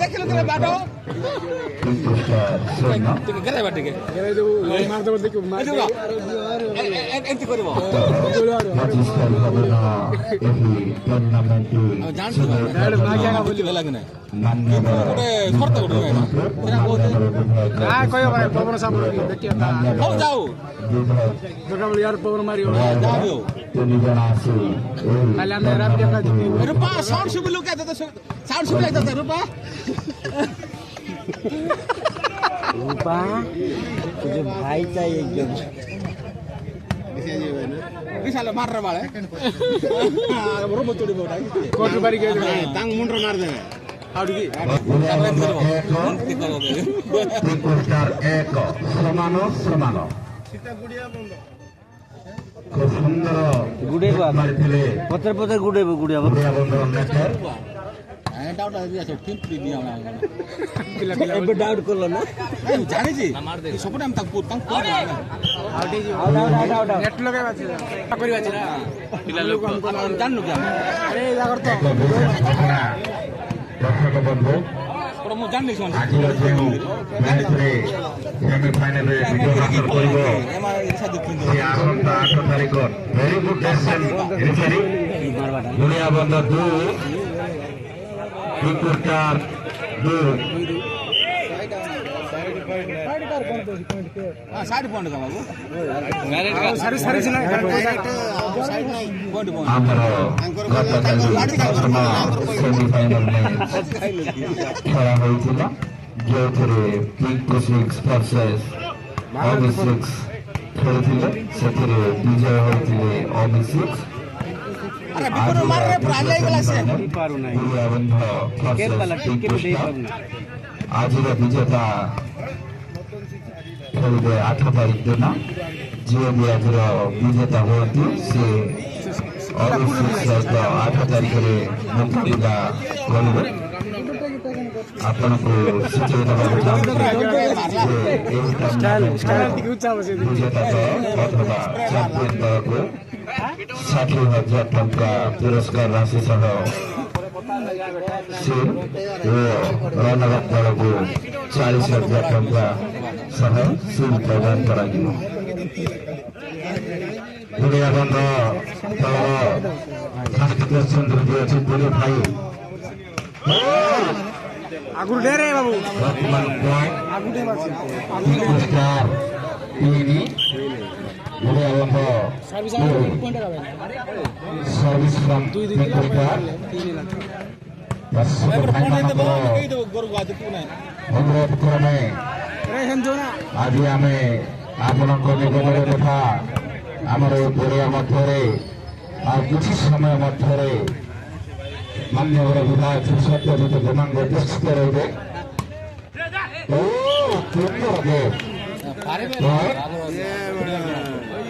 ଦେଖିଲୁ ତୋର ବାଟ ଟିକେ ଏମିତି କରିବ ପବନ ମାରିବ रूपा साउंड सुबिलु क्या तो साउंड सुबिला तो रूपा रूपा तुझे भाई चाहिए एकदम विशाल मार रहा वाले बरोबर तोड़ी बोटा कोट बारी के तांग मुंडर मार दे आउडगी समानो समानो খুব সুন্দর গুড়েব পত্র পত্র গুড়েব গুড়িয়া বন্ধুর নেচার ডাউট আছে টিম প্রি দিও না ଏବେ ଡାଉଟ୍ କଲ ନା ଜାଣିଛି ସବୁଟା ଆମେ ତାଙ୍କୁ ନେଟ୍ ଲଗାଇବା ଅଛି କରିବା ଅଛି ନା ପିଲା ଲୋକ ଜାଣିନୁ କି ଆମେ ଆରେ ଜାଗର ତ ଦର୍ଶକ ବନ୍ଧୁ ମୁଁ ଜାଣିନି ଶୁଣ ଆଜିର ଯେଉଁ ମ୍ୟାଚରେ ସେମିଫାଇନାଲରେ ବିଜୟ ହାସଲ କରିବ ସେ ଆସନ୍ତା 8 ତାରିଖ ଭେରି ଗୁଡ୍ ଡେସିସନ୍ ରେଫରି ଗୁଣିଆ ବନ୍ଧ 2 ଷ୍ଟାର 2 साइड पॉइंट का बाबू सारी सारी सुना साइड नहीं पॉइंट ଆମର ସେମିଫାଇନାଲ ଖେଳ ହୋଇଥିଲା ଯେଉଁଥିରେ pink six versus Ami six ଖେଳିଥିଲେ ସେଥିରେ ବିଜୟ ହୋଇଥିଲେ ଅମି ସିକ୍ସ अरे बिल्कुल मार रहे प्राण गला से ଆଜିର ବିଜେତା ଖେଳିବେ 8 ତାରିଖ ଦିନ ଯିଏ ବି ଆଜିର ବିଜେତା ହୁଅନ୍ତି ସେ ସହିତ 8 ତାରିଖରେ ମୁକାବିଲା କରିବେ ଆପଣଙ୍କୁ ସୂଚନା ଦେବାକୁ ଚାହୁଁଛି ବିଜେତା ଅଥବା ଚାମ୍ପିୟନ ଦଳକୁ 60,000 ଟଙ୍କା ପୁରସ୍କାର ରାଶି ସହ ସେ ଓ ରନରଅପ୍ ଦଳକୁ 40,000 ଟଙ୍କା ସହ ସିଲ୍ ପ୍ରଦାନ କରାଯିବ। ଗୁଣିଆ ବନ୍ଧ ଦଳର ସାଂସ୍କୃତିକ ସୁନ୍ଦର ଅଛି ପୁରୀ ଭାଇ ଆଗୁରୁ ଡେରେ ବାବୁ ବର୍ତ୍ତମାନ ପଏଣ୍ଟ ଗୁଣିଆ ବନ୍ଧ ସର୍ଭିସ ଫ୍ରମ୍ ଅନୁରୋଧ କ୍ରମେ ଆଜି ଆମେ ଆପଣଙ୍କ ନିକଟରେ ତଥା ଆମର ଏ ପଡ଼ିଆ ମଧ୍ୟରେ ଆଉ କିଛି ସମୟ ମଧ୍ୟରେ ମାନ୍ୟବର ବିଧାୟକ ସତ୍ୟଜିତ ଜେନାଙ୍କ ଉପସ୍ଥିତ ରହିବେ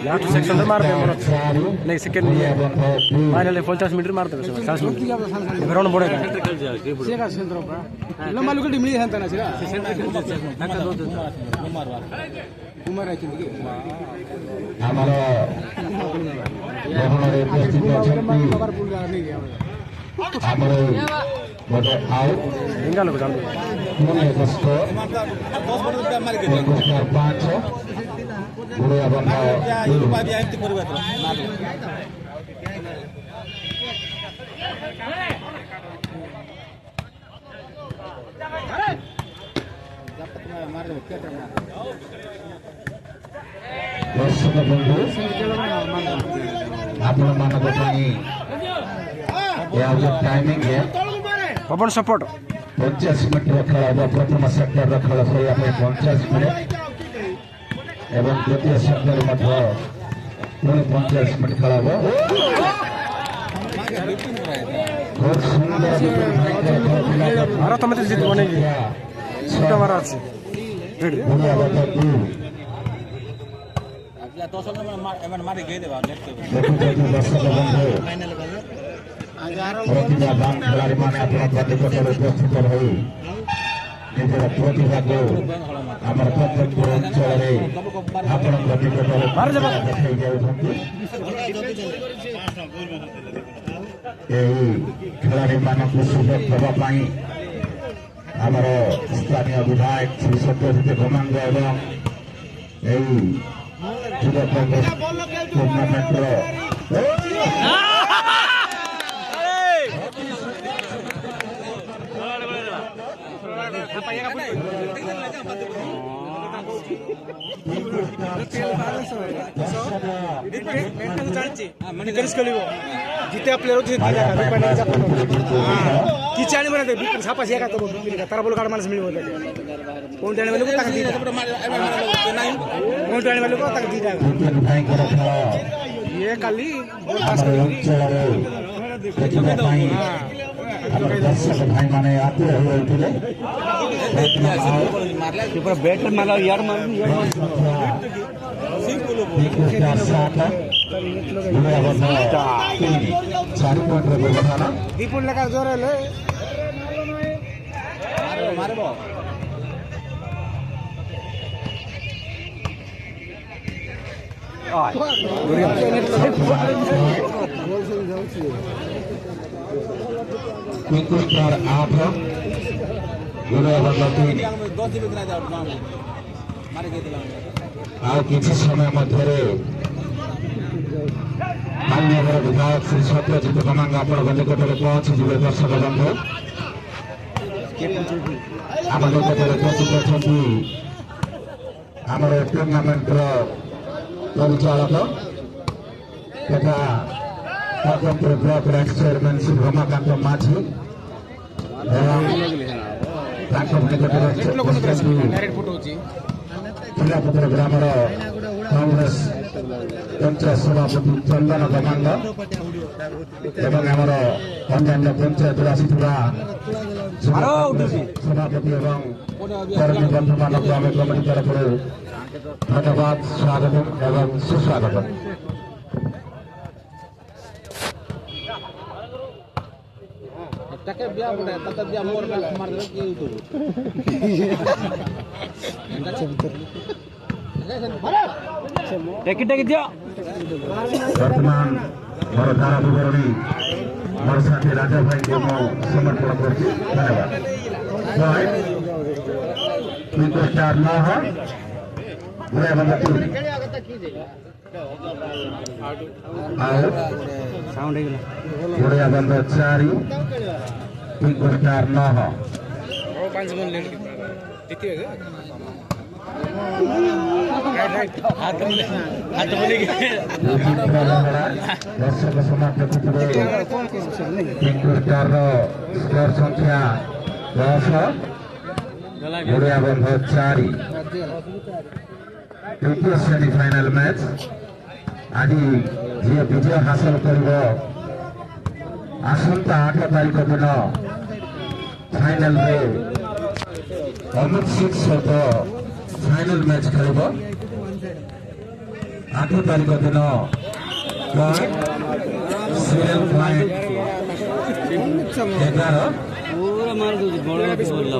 लास्ट सेक्शन में मार दे नहीं सेकंड फाइनल 50 मीटर मार दे 50 मीटर ग्राउंड बढ़ेगा से का सेंटर पर लो मालू के मिली हंता ना छिरा से सेंटर के कुमार आछि कि हमारा बहुनरे उपस्थित अछंती हमारे बड़े आओ इंगा लोग जान पुणे स्कोर 5 गुड़िया बंधा रूपा भी आइति करबा तो मार दो क्या करना दर्शक बंधु आपण मानक पई या जो टाइमिंग है पवन सपोर्ट 50 मिनट खेला प्रथम सेक्टर खेल सरिया 50 मिनट एवं द्वितीय सेक्टर मध्य 50 मिनट खेला बहुत सुंदर भारत में जीत बनेगी छोटा मारा আছে गुड़िया बंधा 2 अगला तो सब में मारे गए देवा नेक्स्ट दर्शक बंधु प्रतिभा दान खिलाड़ी माने अपना प्रतिपक्ष उपस्थित रही ନିଜର ପ୍ରତିଭାକୁ ଆମର ପ୍ରତ୍ୟେକ ଅଞ୍ଚଳରେ ଆପଣଙ୍କ ନିକଟରେ ଦେଖାଇ ଯାଉଛନ୍ତି। ଏହି ଖେଳାଳିମାନଙ୍କୁ ସୁଯୋଗ ଦେବା ପାଇଁ ଆମର ସ୍ଥାନୀୟ ବିଧାୟକ ଶ୍ରୀ ସତ୍ୟଜିତ ଗମାଙ୍ଗ ଏବଂ ଏହି ଯୁବ କଂଗ୍ରେସ ଟୁର୍ଣ୍ଣାମେଣ୍ଟର जिते प्लेयर किसी आने बना छापा से तारा बोल कार्ड मानस मिल कौन आने वाले को तक दीटा कौन आने वाले को तक दीटा ये काली भाई माने आते हुए बैटर मारा यार मार दीपुल लगा जोर ले मारे बो ଆଉ କିଛି ସମୟ ମଧ୍ୟରେ ମାନ୍ୟବର ବିଧାୟକ ଶ୍ରୀ ସତ୍ୟଜିତ ଗମାଙ୍ଗ ଆପଣଙ୍କ ନିକଟରେ ପହଞ୍ଚିଯିବେ। ଦର୍ଶକ ବନ୍ଧୁ ଆମ ନିକଟରେ ପହଞ୍ଚି ଅଛନ୍ତି ଆମର ଟୁର୍ଣ୍ଣାମେଣ୍ଟର ପରିଚାଳକ ତଥା ସ୍ୱତନ୍ତ୍ର block rank chairman Shri Ramakanta Majhi ଏବଂ ତାଙ୍କ ନିକଟରେ କ୍ଷୀରାପତ୍ର ଗ୍ରାମର କଂଗ୍ରେସ ପଞ୍ଚାୟତ ସଭାପତି ଚନ୍ଦନ ଗମାଙ୍ଗ ଏବଂ ଆମର ଅନ୍ୟାନ୍ୟ ପଞ୍ଚାୟତରୁ ଆସିଥିବା ସଭାପତି ଏବଂ କର୍ମୀ ବନ୍ଧୁମାନଙ୍କୁ ଆମେ କମିଟି ତରଫରୁ ଧନ୍ୟବାଦ, ସ୍ୱାଗତ ଏବଂ ସୁସ୍ୱାଗତ। ବର୍ତ୍ତମାନ ମୋର ଧାରା ବିବରଣୀ ମୋର ସାଥୀ ରାଜା ଭାଇଙ୍କୁ ମୁଁ ସମର୍ପଣ କରୁଛି। ଧନ୍ୟବାଦ। ଓଡ଼ିଆ ବନ୍ଧ 4 ଦର୍ଶକ ସମାପ୍ତ ସ୍କୋର ସଂଖ୍ୟା 10 ଓଡ଼ିଆ ବନ୍ଧ 4 ତୃତୀୟ ସେମିଫାଇନାଲ ମ୍ୟାଚ୍। ଆଜି ଯିଏ ବିଜୟ ହାସଲ କରିବ ଆସନ୍ତା 8 ତାରିଖ ଦିନ ଫାଇନାଲରେ ଅମିତ ସିଂ ସହିତ फाइनल मैच खेल 8 तारीख दिन सीरियल पॉइंट 11 पूरा मार दो बड़ बोलला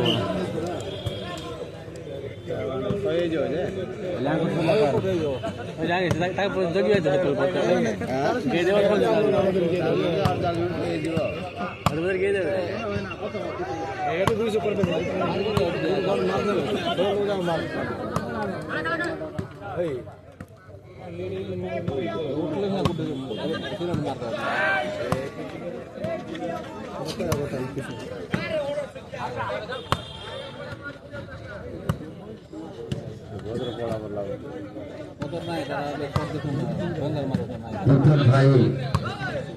भाई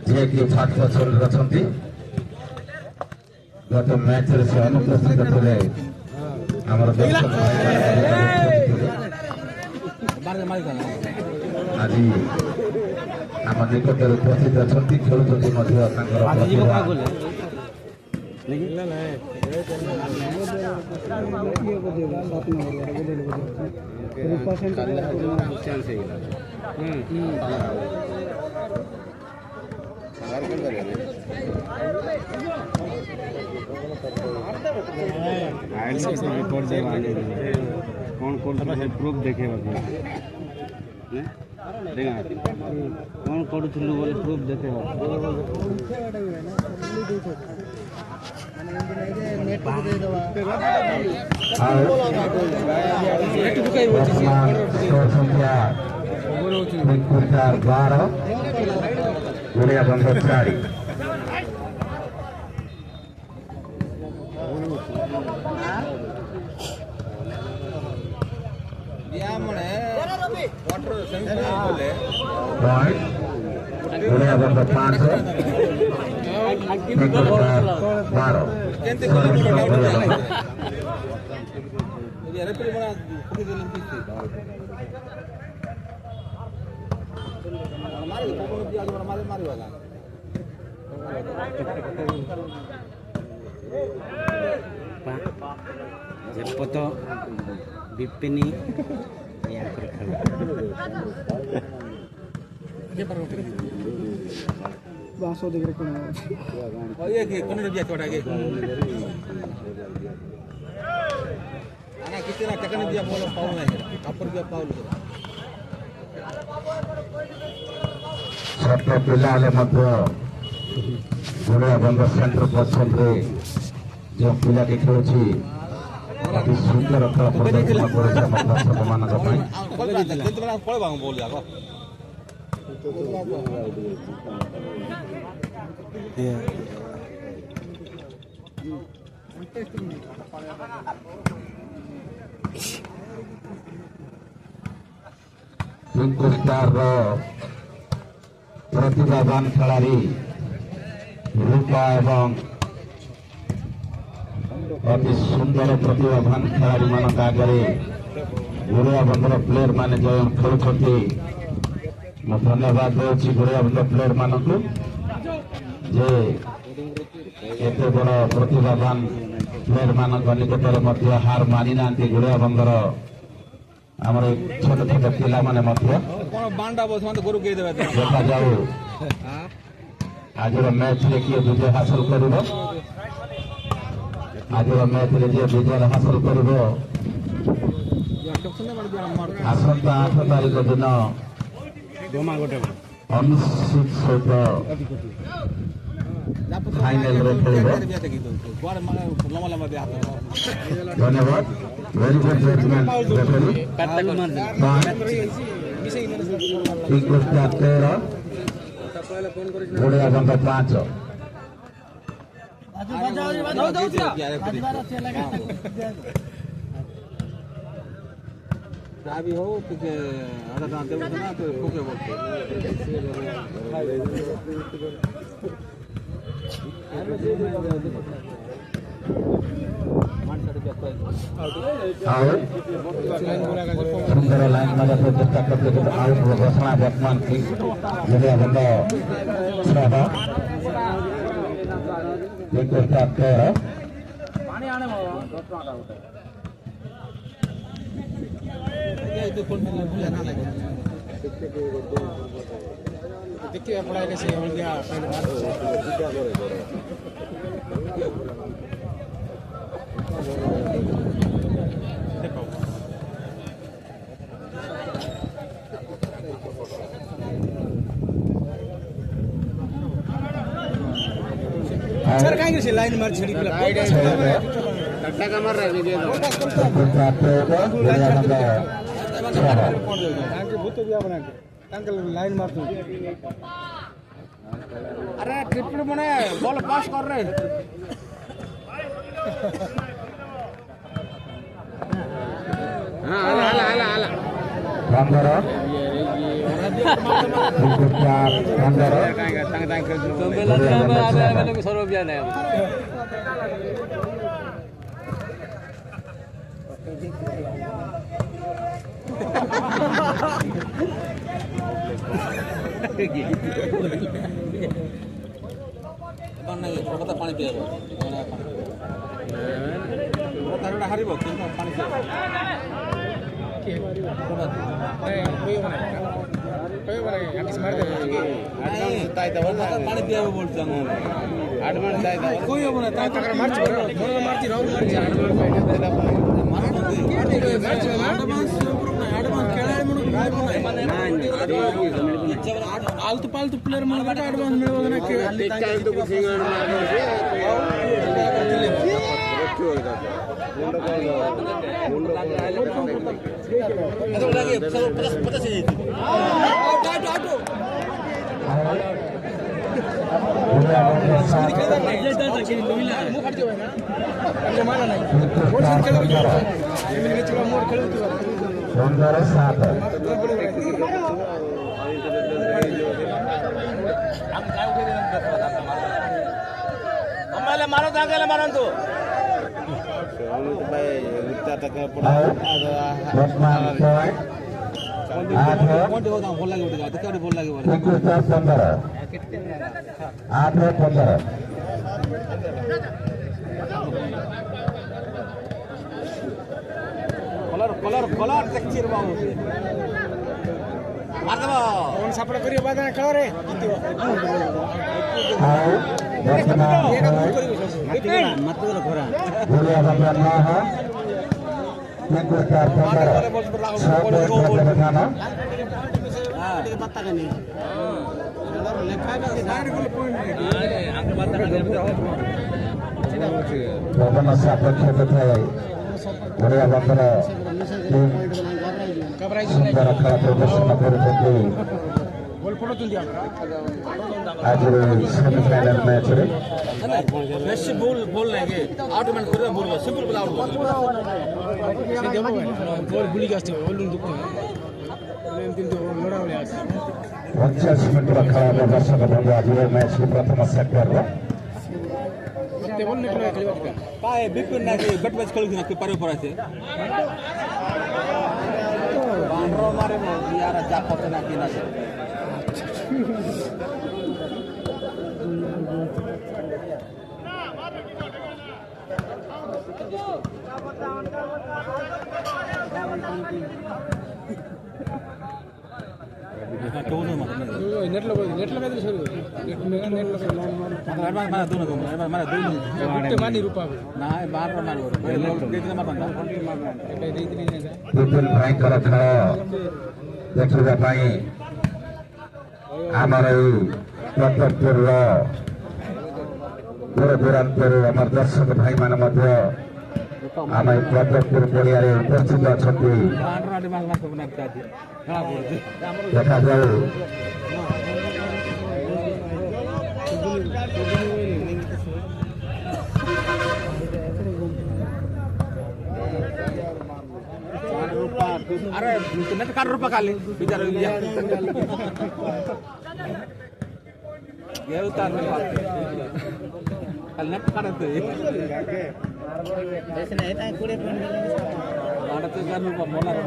जे कि छात्र चल रही गत मैच से अनुपस्थित थे आज आम निकट उपस्थित अच्छा खेलुंट कौन कौन प्रूफ देखे कौन करूँ बोले प्रूफ देखे गुड़िया बंद 4 गुड़िया बंद 5 12 Jepoto Bipini yang बासो देख रहे और ये कि कौन दिया छोटा के आना कितना टकन दिया बोलो पाउल नहीं अपर दिया पाउल ଛୋଟ ପିଲାମାନେ ମଧ୍ୟ ଗୁଡିଆ ବନ୍ଧ ସେଣ୍ଟର ପଛରେ ଯେଉଁ ପିଲାଟି ଖେଳୁଛି ଅତି ସୁନ୍ଦର ଖେଳ ପ୍ରଦର୍ଶନ କରୁଛି ଆମ ଦର୍ଶକମାନଙ୍କ ପାଇଁ ପିଙ୍କୁ ଷ୍ଟାରର प्रतिभावान खिलाड़ी रूपा एवं अति सुंदर प्रतिभावान खिलाड़ी मान आगे गुड़िया बंधर प्लेयर मान जो खेलुंट धन्यवाद दूसरी गुड़िया बंध प्लेयर मान जे एत बड़ प्रतिभावान प्लेयर मान निकटर हार मानी ना गुड़िया बंधर आमर छोट छोट पिला माने देखा जाऊ आज मैच किए विजय हासिल कर आज मैच विजय हासिल कर आसंता 8 तारीख दिन अनुष्ठित सहित फाइनल धन्यवाद वेरी गुड जजमेंट रेफरी गुड़िया बंध 5 भी हो कि आधा दांत देव ना तो फूके बोलते सुंदर लाइन में चेष्टा करते आउट घोषणा वर्तमान की गुड़िया बंध 6 देखिए पड़ा कैसे हो गया सर कहीं से लाइन मार छड़ी टक्का का मार रहा है भूत दिया बना के अंकल लाइन मार दो अरे ट्रिपल बने बॉल पास कर रहे हां हाला बंदर पानी पिया हारिब पानी पानी पिया बोलते कोई आलतू पालतू प्लेयर एडवांस मिल मारो दागेला मारंतु कलर कलर कलर टेक्चर बाबू मार दबो कौन सपोर्ट करियो बाद में कलर है ସୁନ୍ଦର ଖେଳ ପ୍ରଦର୍ଶନ କରୁଛନ୍ତି ଆଜି ସେମିଫାଇନାଲ ମ୍ୟାଚରେ ବେଶୀ ବୋଲ ବୋଲ ଲାଗେ ଆଉଟ ମାନ କରିବା ବୋଲ ସିମ୍ପଲ ବୋଲ ଆଉଟ ସେ ଦେବ ବୋଲ ବୁଲି ଆସିବ ବୋଲ ଦୁଃଖ ଏମିତି ଲଢା ଭଳିଆ ଆସି 50 ମିନିଟର ଖେଳ ଦର୍ଶକ ବନ୍ଧୁ ଆଜିର ମ୍ୟାଚକୁ ପ୍ରଥମ ସେକ୍ଟରର बोल निकलो खेलवा काय बिपिन ना के गट मैच खेलु ना के पारे पर आसे बांड्रो मारे यार जापत ना के ना नेट लो में सर नेट लो मारा दोनों मारा दोनों गुट्टे मानी रूपा ना बाहर मार देती ना मारता ବିପୁଲ ଭାଇଙ୍କର ଖେଳ ଦେଖିବା ପାଇଁ ଆମର ଏଇ ପ୍ରତାପପୁରର ଦୂର ଦୂରାନ୍ତରୁ ଆମର ଦର୍ଶକ ଭାଇମାନେ ମଧ୍ୟ ଆମ ଏଇ ପ୍ରତାପପୁର ପଡ଼ିଆରେ ଉପସ୍ଥିତ ଅଛନ୍ତି ଦେଖାଯାଉ अरे नेट काट रुपया काली बिचार ये उतार कल नेट काटते ऐसे नहीं था पूरे आड़ते कर रुपया बोला ना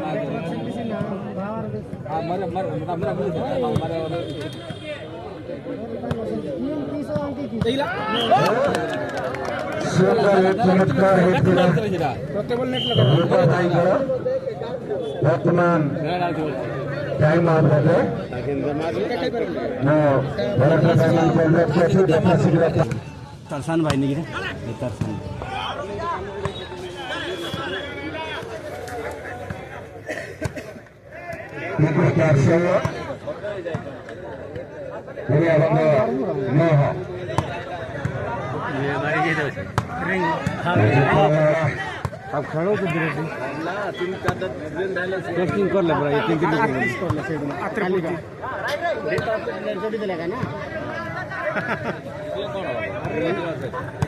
हां मरे देला सुंदर चमत्कार हेतुरा प्रत्येक नेट लगा वर्तमान टाइम आउट है नो भारत टाइम को लक्ष्य से देखा शीघ्र तरसान भाई नहीं रे तरसान निकुल कारसे ये बंदो नो हो ये मारी के तो अब खड़ो तो धीरे से टेस्टिंग कर ले पूरा ये 3 दिन कर ले से आत्र पूरा डेटा छोड़ी देलेगा ना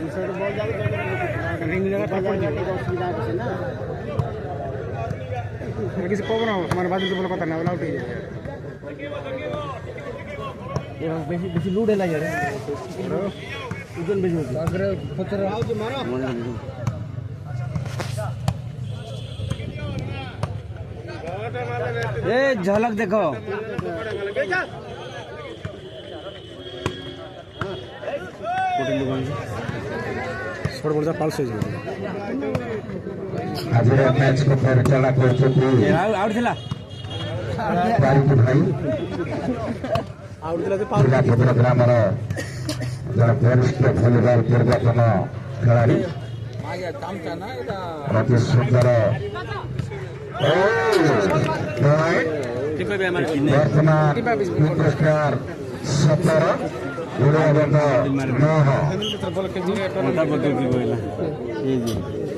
इंसर्ट बॉल जाके रिंग लगा पर पड़ जाएगा सुविधा है ना किसी को ना हमारे बाजू से बोला पता ना आउट हो जाए ये बेसी बेसी लूड है यार उधर बेसी अगर पत्थर आओ जो मारो ए झलक देखो छोड़ बोल जा पाल्स हो जाए आज मैच को परिचालन करछथि आउट थिला बारिक भाई आउट दिला से जिला भद्र ग्रामर जन वरिष्ठ भलिबल पूर्वतन खेलाड़ी अति सुंदर वर्तमान पुरस्कार 17 गुरुबंद 9 बॉल के जी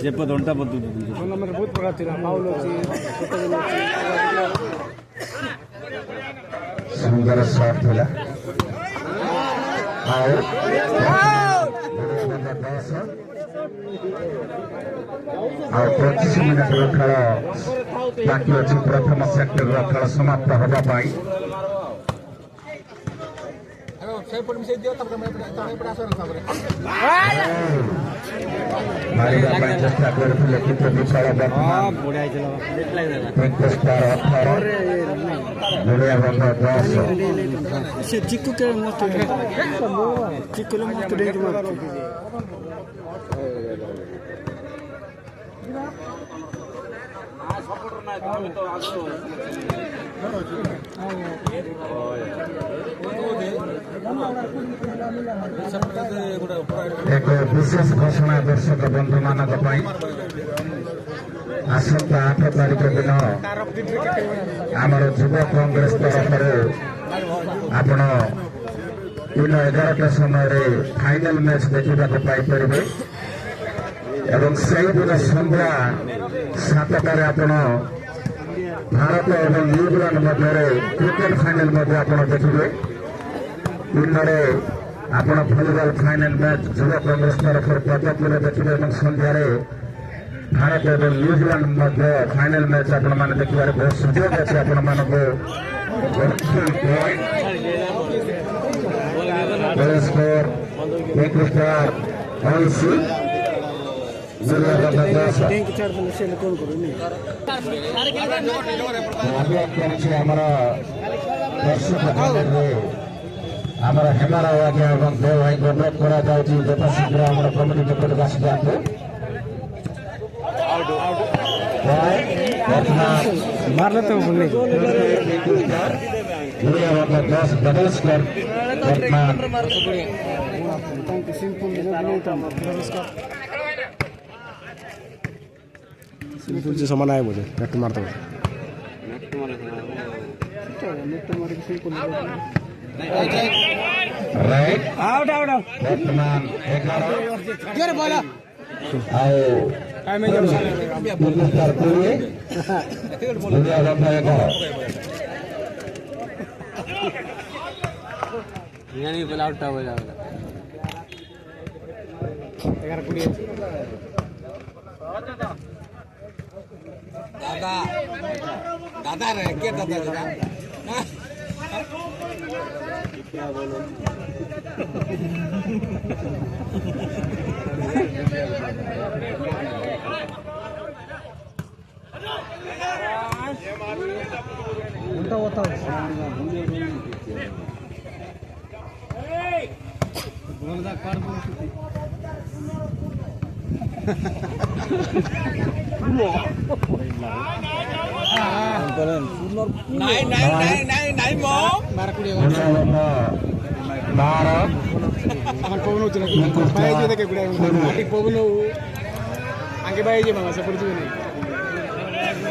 ଯେପଦ ଅଣ୍ଟା ବଦୁ ଟୁର୍ଣ୍ଣାମେଣ୍ଟ ବହୁତ ପ୍ରକାର ଥିଲା ପାଉଲ ଅଛି ସୁନ୍ଦର ସଟ୍ ଥିଲା ଆଉ ଆଉ 25 ମିନିଟର ଖେଳ ବାକି ଅଛି ପ୍ରଥମ ସେକ୍ଟରର ଖେଳ ସମାପ୍ତ ହେବା ପାଇଁ ମାରିବା ପାଇଁ ଚେଷ୍ଟା କରିଥିଲେ କିନ୍ତୁ ବିଫଳ ବର୍ତ୍ତମାନ 18 ଗୁଳିଆ ବନ୍ଧ 10 ସେ ଚିକୁ କେ ମସ୍ତ ଚିକୁ ଲେ ମସ୍ତ ଡେଇ ଏକ ବିଶେଷ ଘୋଷଣା ଦର୍ଶକ ବନ୍ଧୁମାନଙ୍କ ପାଇଁ ଆସନ୍ତା 8 ତାରିଖ ଦିନ ଆମର ଯୁବ କଂଗ୍ରେସ ତରଫରୁ ଆପଣ ଦିନ 11ଟା ସମୟରେ ଫାଇନାଲ ମ୍ୟାଚ୍ ଦେଖିବାକୁ ପାଇପାରିବେ ଏବଂ ସେହିଦିନ ସନ୍ଧ୍ୟା 7ଟାରେ ଆପଣ ଭାରତ ଏବଂ ନ୍ୟୁଜିଲାଣ୍ଡ ମଧ୍ୟରେ କ୍ରିକେଟ ଫାଇନାଲ ମଧ୍ୟ ଆପଣ ଦେଖିବେ ଦିନରେ ଆପଣ ଭଲିବଲ ଫାଇନାଲ ମ୍ୟାଚ୍ ଯୁବ କଂଗ୍ରେସ ତରଫରୁ ପଦକରେ ଦେଖିବେ ଏବଂ ସନ୍ଧ୍ୟାରେ ଭାରତ ଏବଂ ନ୍ୟୁଜିଲାଣ୍ଡ ମଧ୍ୟ ଫାଇନାଲ ମ୍ୟାଚ୍ ଆପଣମାନେ ଦେଖିବାରେ ବହୁତ ସୁଯୋଗ ଅଛି ଆପଣମାନଙ୍କୁ ଆମର ଆମର ହେମାରାଓ ଆଜ୍ଞା ଏବଂ ଦେବ ଭାଇଙ୍କୁ ଅନୁରୋଧ କରାଯାଉଛି ଯଥାଶୀଘ୍ର ଆମର କମିଟି ନିକଟକୁ ଆସିଯାଆନ୍ତୁ मारना तो बोलने सिंपल से समान आए मुझे नेट मारता हूँ आउट आउट आउट बोला दादा रे के दादा उल्टा होता है नहीं मो मार कुड़ी मार আমার পবন হচ্ছে না ভাই যে দেখে গুড়া মাটি পবন আগে ভাই যে মামা সে পড়ছে না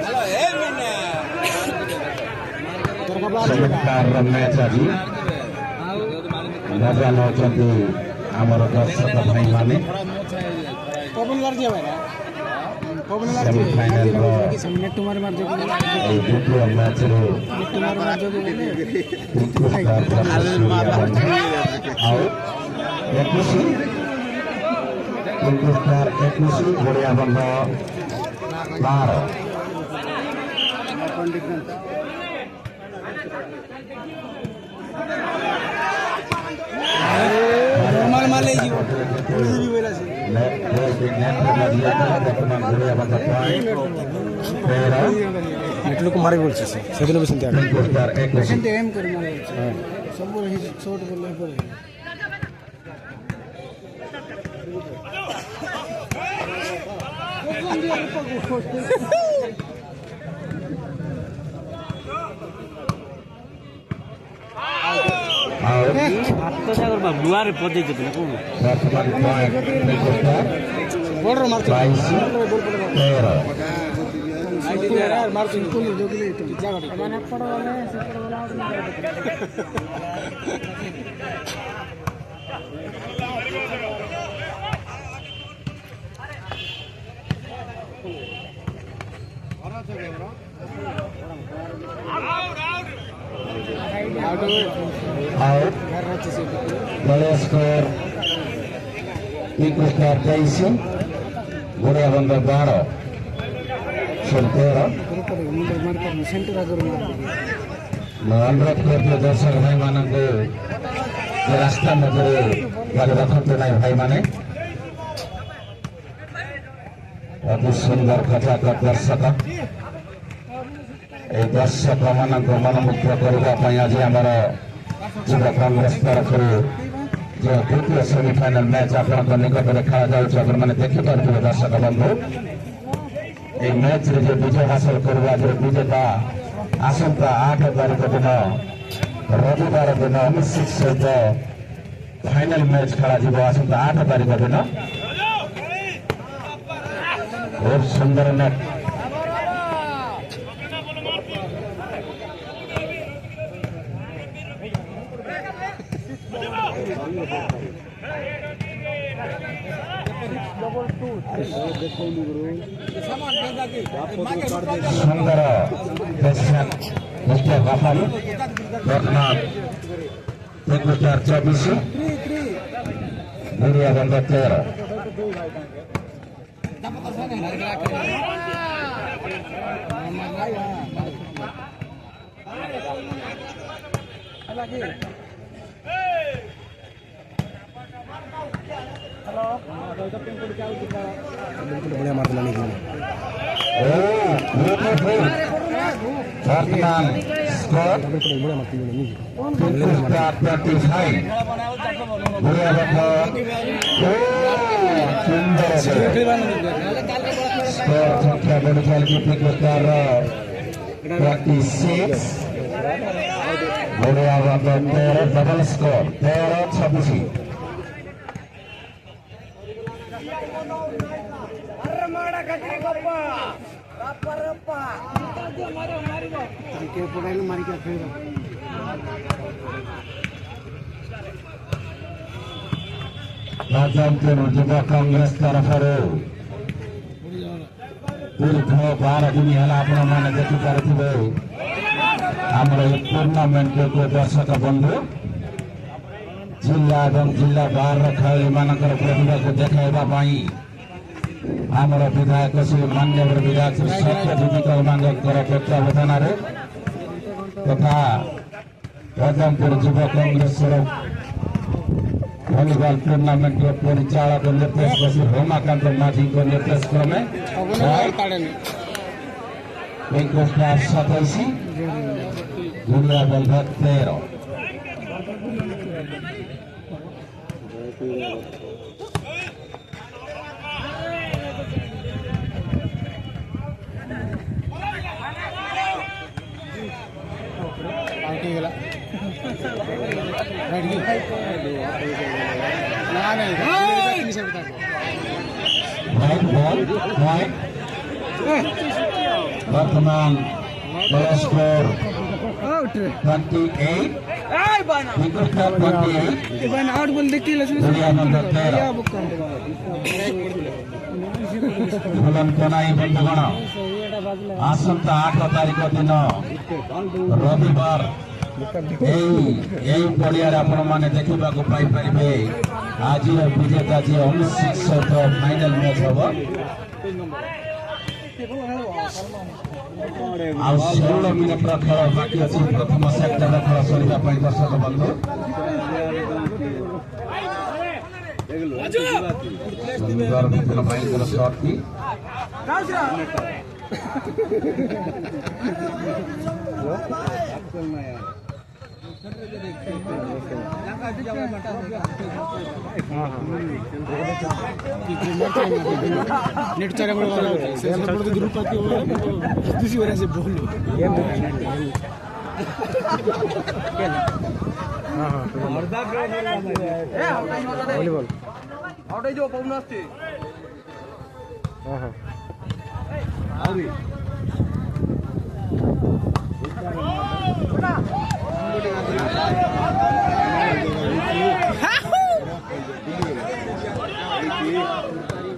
हेलो ए मने তোর কপড়া চমৎকার ম্যাচ আଜି মজা নেଉଛନ୍ତି ଆମର ଦର୍ଶକ ଭାଇମାନେ পবন লার যে ভাই পবন লার যে ସେମିଫାଇନାଲର সামনে তোমার মার যে এই ଦ୍ୱିତୀୟ ମ୍ୟାଚରେ তোমার মার যে ଆଉ 21 ବଢିଆ ବନ୍ଧ 12 মাল মাল এই জীব পুলিশ भी बोला से এটলো को मारे बोलছে সেদিন भी শুনতে শুনতে এম করে মারে সব বলে শর্ট বলে পড়ে ବୁଆରେ ପଦେଇ ଦେଥିଲେ କଣ বড় মারছে 22 মারছে কোন যোগলে তো জায়গা মানে পড়ো বলে সেপড় বলে Out. Ball score. Equal score 23. Guria Bandar 12. Soltero. अनुरोध करते दर्शक भाई मानक रास्ता मध्य गल रखते ना भाई माने अति सुंदर कथाकथ दर्शक दर्शक मान मनमुग्ध करने आज आम युव कांग्रेस तरफ जो द्वितीय सेमिफाइनाल मैच आपण निकट में खेल जाने देखिपे दर्शक बंधु ये मैच रे जो विजय हासिल करवा विजेता आसंता 8 तारीख दिन रविवार दिन अनुष्ठित सहित फाइनाल मैच खेल आसंता 8 तारीख दिन बहुत सुंदर नेट सुंदर मिस्टर गफाल वर्तमान 2024 गुड़िया बंद 13 बढ़िया मारता नहीं वर्तमान स्कोर 25 गुड़िया बंद सुंदर स्कोर संख्या बड़ी चलती पुरस्कार 26 गुड़िया बंद 13 डबल स्कोर 13-26 युव कांग्रेस तरफ दीर्घ 12 दिन है आपने देखिपे आम टूर्णामेंट को दर्शक बंधु जिला और जिला बाहर खेलाड़ी मान प्रतिभा को देखाई आमर विधायक श्री मान्यवर विधायक श्री सत्यजीत कलमांगर तत्वावधान तथा पदमपुर युव कांग्रेस भलिबल टूर्नामेंट परिचालक निर्देशक श्री रमाकांत माझी निर्देश क्रमे 27 गुड़िया बल 13 वर्तमान स्कोर 28 बंधुगण आसंता 8 तारीख दिन रविवार पड़िया आपने देखा पाइपर आज विजेता जी अनुष्ठित सहित फाइनाल मैच हम 16 मिनट खेल बाकी अच्छी प्रथम सेक्टर खेल सर दर्शक बंधु सुंदर विपिन शॉट की नेट चारे दूसरी वजह से बोल वॉलीबॉल आउट जो पाऊन असते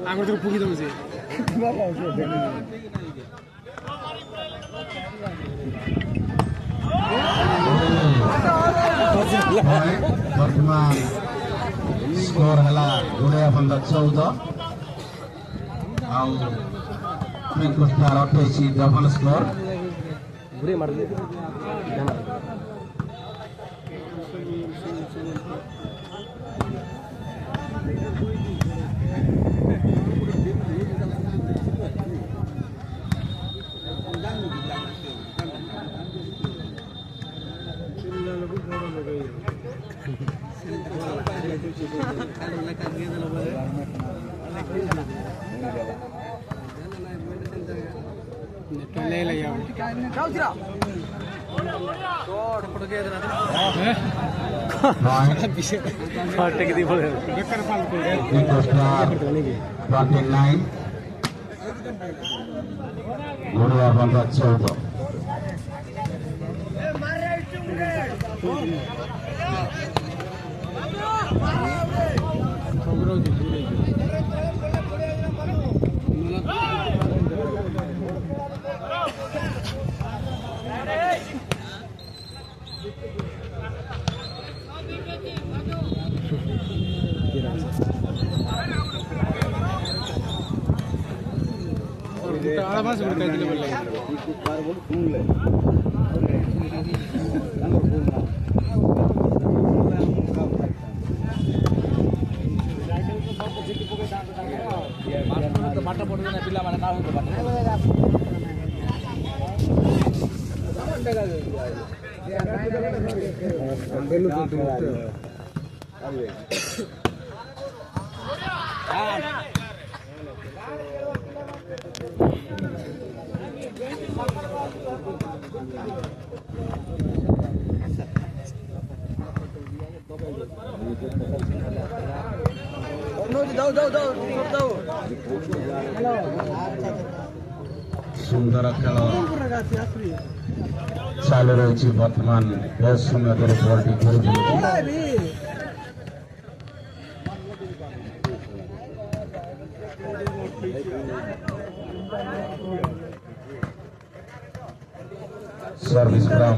आगे तो पुगी दो मुझे वर्तमान स्कोर है गुड़िया बंद 14 पिंक स्टार 28 डबल स्कोर गुड़िया बंद 14 सुंदर खेल चालू रही बर्तमान बेस समय ball service from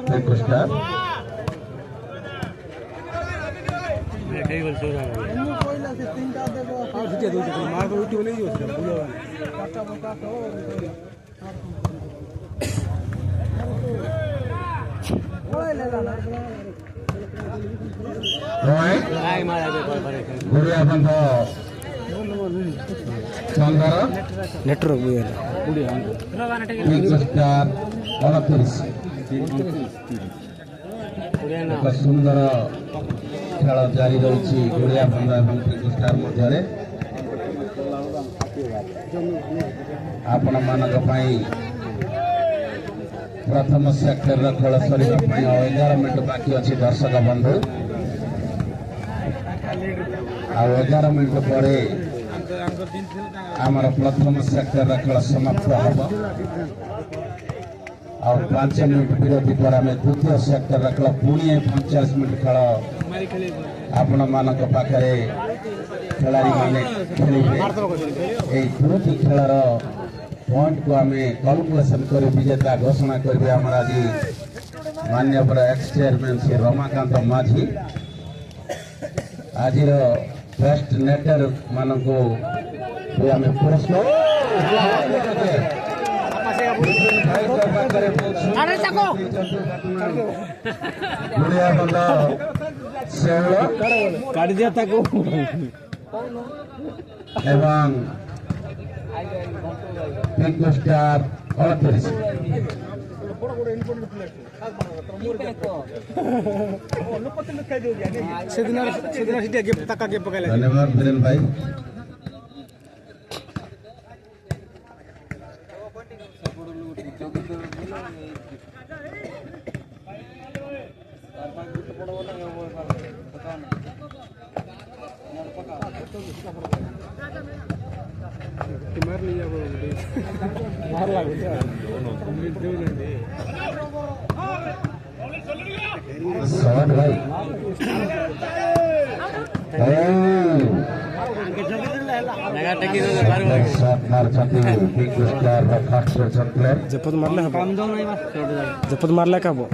pink star गुड़िया बंद 15 नेटवर्क पिंक स्टार 29 सुंदर खेल जारी रही गुड़िया बंद और पिंक स्टार मध्य आपण मान प्रथम सेक्टर खेल सर 11 मिनट बाकी अच्छी दर्शक बंधु 11 मिनट पर आमर प्रथम सेक्टर खेल समाप्त हम और 5 मिनट विरति पर आम द्वितीय सेक्टर खेल पुणी 45 मिनट खेल आपण मान पाखे खिलाड़ी मैंने खेलिए दुटी खेलर पॉइंट को आम कैलकुलेसन कर विजेता घोषणा करेंगे आम आज माननीय एक्स चेयरमैन श्री रमाकांत माझी आज बेस्ट नेटर मान को आम पुरस्कार गुड़िया बंद 16 एवं पिंक स्टार 38 धन्यवाद वीरेन भाई सवाल भाई शॉट मारଛନ୍ତି ବିଗ ଷ୍ଟାର ର ଫାଷ୍ଟ ପୋଜିସନ ପ୍ଲେୟର जपत मारले हबो काम दो नहीं बस जपत मारले का हबो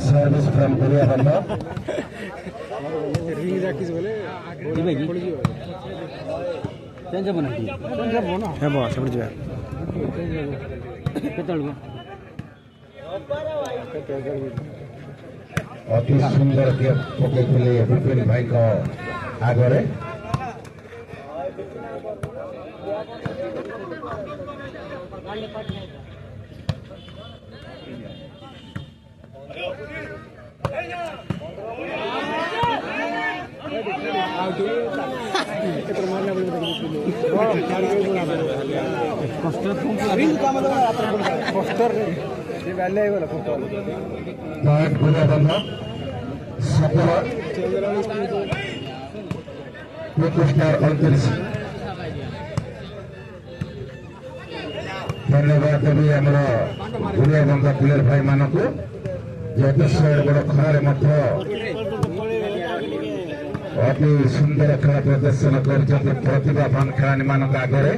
सर्विस फ्रॉम गुड़िया बंदा रिंग जाकिस बोले ଯିବେ କି ଚେଞ୍ଜ ହବ ନା କି हेबो सब जे କେତେବେଳକୁ अति सुंदर गेम पकड़े विपिन भाई को आगे गुड़िया बंदा धन्यवाद देवी आम गुड़िया बंदा प्लेयर भाई मान को जेहेतु से बड़ खरार अति सुंदर खेल प्रदर्शन कर प्रतिभावान खेलाड़ी मान आगे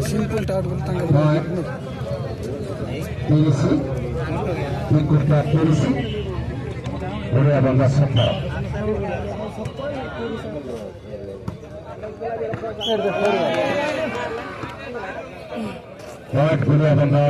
सिंपल टाउट बोलता है गुड़िया बंदा सफा गुड़िया बंदा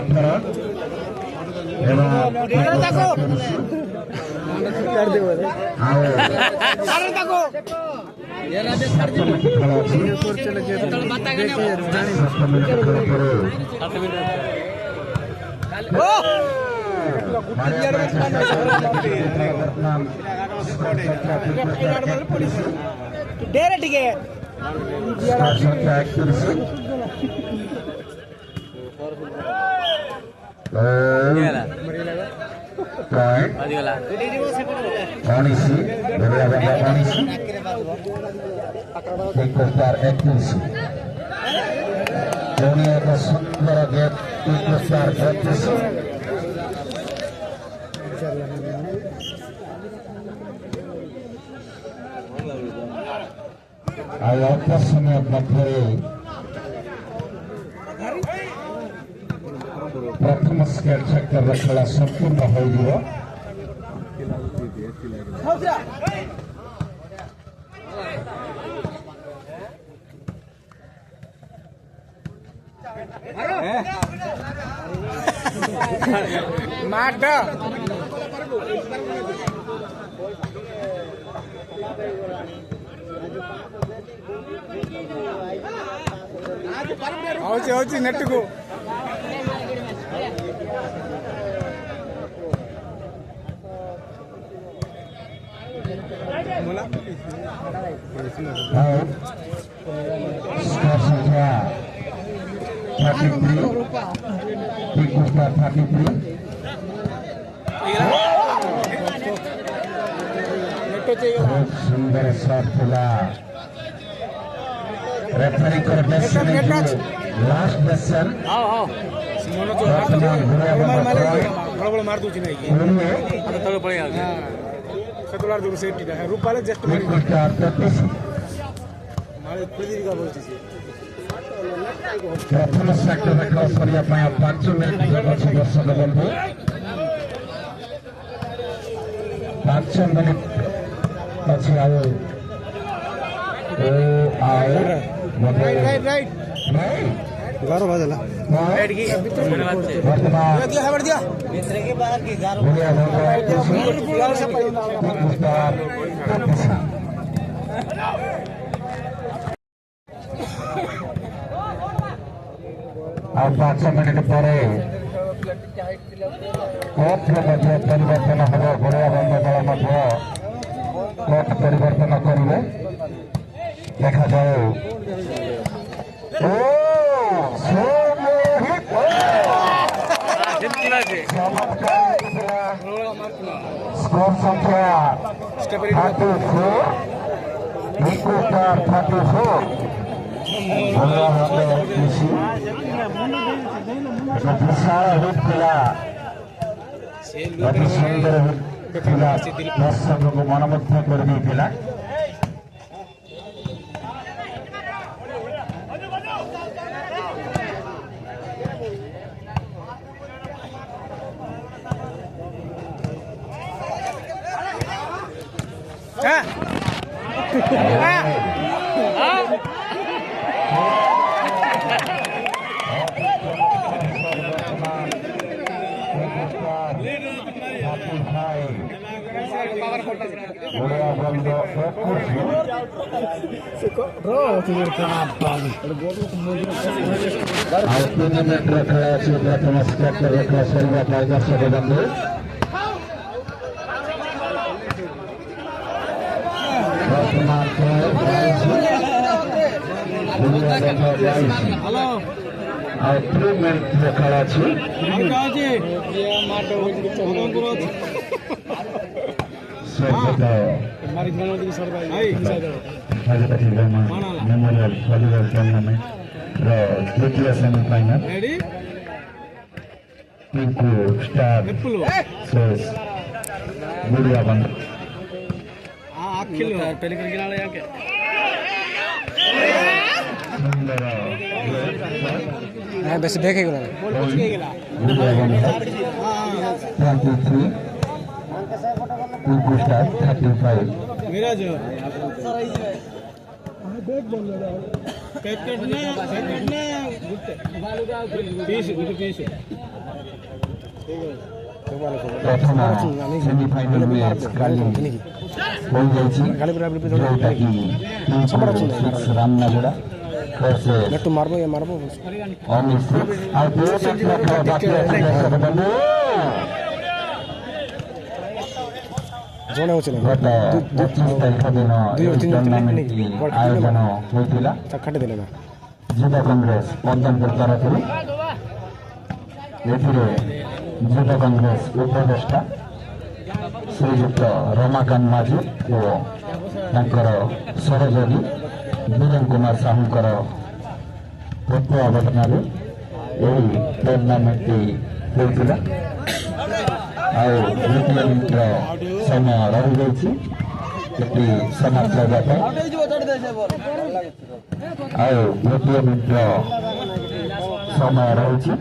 'प्रथम स्केट सेक्टर खेला संपूर्ण हो नेट को सुंदर शॉट खेला रेफरी को लास्ट डिसीजन मार दूची नहीं रूपाले जस्ट प्रथम सेक्टर में क्रॉस करिया 5 मिनट दर्शक बंधु 5 मिनट अच्छी आओ राइट 12 बजला ଆଉ 5 ମିନିଟ୍ ପରେ କୋର୍ଟରେ ମଧ୍ୟ ପରିବର୍ତ୍ତନ ହେବ। ଘୋଡ଼ିଆ ବନ୍ଧ ଦଳ ମଧ୍ୟ କୋର୍ଟ ପରିବର୍ତ୍ତନ କରିବେ। ଦେଖାଯାଉ। स्कोर संख्या 34 विकेटर 34 विशाल हिट थिला अति सुंदर हिट थिला दर्शक को मनमुग्ध कर देथिला। मेमोरियल वॉलीबॉल टूर्नामेंट द्वितीय सेमीफाइनल पिंकू स्टार वर्सेस गुड़िया बंद। बेस देखे गुड़िया बंद 23 पिंकू स्टार 35। प्रथम सेमीफाइनल मैच काली हो जाइछि रामनगरा वर्सेस तो मारबो या मारबो अनिल आ दो सेट बाकी बंधु जोने होचले गत 25 तारिख दिन टूर्नामेंट आयोजन होइतिला काटे देले युवा कांग्रेस पद्मपुर तरफରୁ एथिरे युवा कांग्रेस उपदेष्टा श्रीयुक्त रमाकांत माझी और तांकर सहयोगी वीरेन कुमार साहूकर तत्वावधान टूर्नामेंट होइतिला। द्वितीय मिनट समय रही जाइए समाप्त द्वितीय मिनट समय रही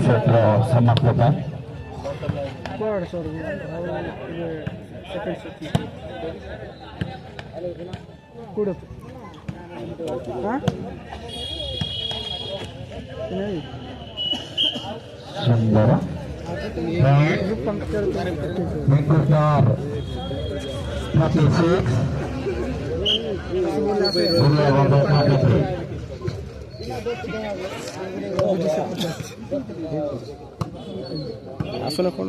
सेट्र समाप्त सुंदर Mengkutar 36 Gulia Bando 33 আসলে কোন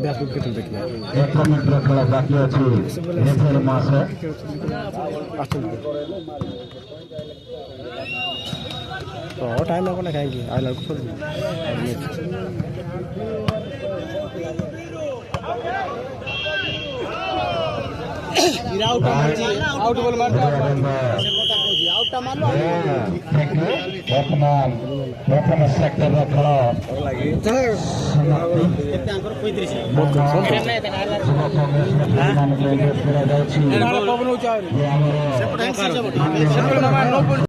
ব্যাস উইকেট দেখি 1 মিনিট খেলা বাকি আছে রেফারি মাসে তো টাইম লাগবে না কাহিঁকি আই লাগ করে आउट बॉल मार आउटटा मारलो प्रथम सेक्टर रा खेल केते आंकर 35 बहुत